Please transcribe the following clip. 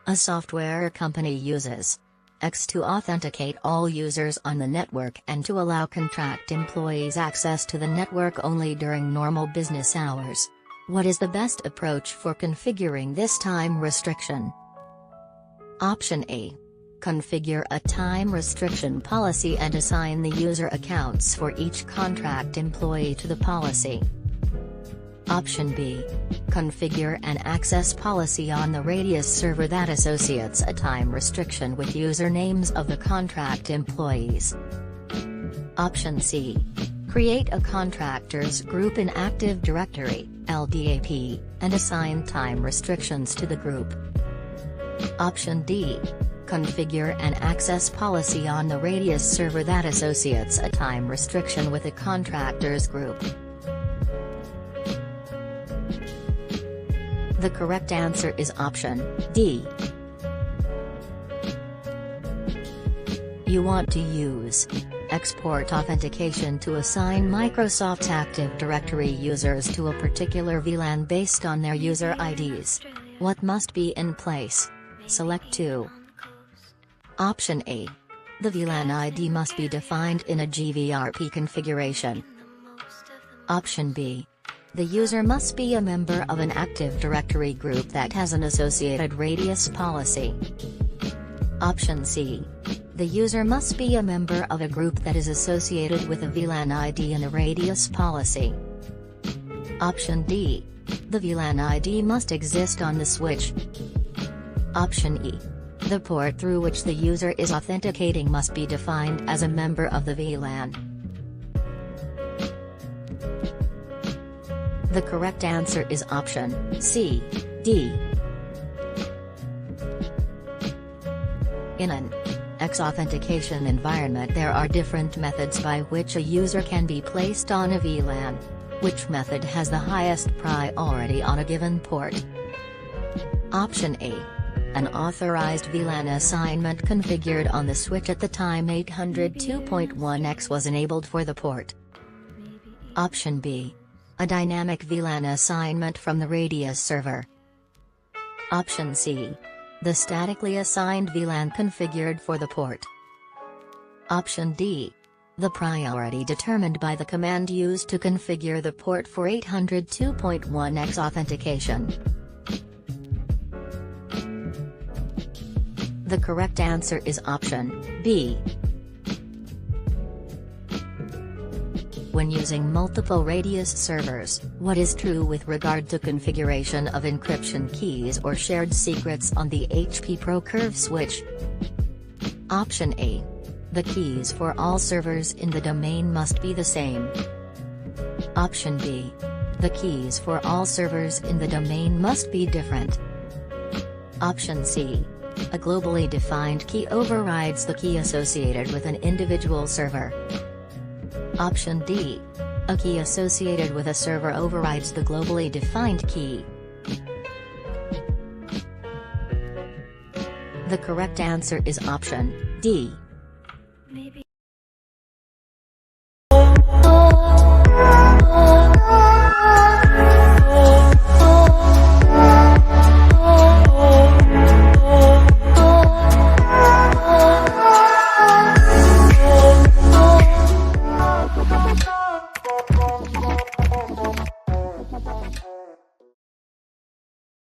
A software company uses X to authenticate all users on the network and to allow contract employees access to the network only during normal business hours. What is the best approach for configuring this time restriction? Option A. Configure a time restriction policy and assign the user accounts for each contract employee to the policy. Option B. Configure an access policy on the Radius server that associates a time restriction with usernames of the contract employees. Option C. Create a contractors group in Active Directory (LDAP) and assign time restrictions to the group. Option D. Configure an access policy on the Radius server that associates a time restriction with a contractors group. The correct answer is option D. You want to use export authentication to assign Microsoft Active Directory users to a particular VLAN based on their user IDs. What must be in place? Select 2. Option A. The VLAN ID must be defined in a GVRP configuration. Option B. The user must be a member of an Active Directory group that has an associated Radius policy. Option C. The user must be a member of a group that is associated with a VLAN ID and a Radius policy. Option D. The VLAN ID must exist on the switch. Option E. The port through which the user is authenticating must be defined as a member of the VLAN. The correct answer is option C, D. In an X authentication environment, there are different methods by which a user can be placed on a VLAN. Which method has the highest priority on a given port? Option A. An authorized VLAN assignment configured on the switch at the time 802.1x was enabled for the port. Option B. A dynamic VLAN assignment from the Radius server. Option C. The statically assigned VLAN configured for the port. Option D. The priority determined by the command used to configure the port for 802.1x authentication. The correct answer is option B. When using multiple Radius servers, what is true with regard to configuration of encryption keys or shared secrets on the HP ProCurve switch? Option A. The keys for all servers in the domain must be the same. Option B. The keys for all servers in the domain must be different. Option C. A globally defined key overrides the key associated with an individual server. Option D. A key associated with a server overrides the globally defined key. The correct answer is option D.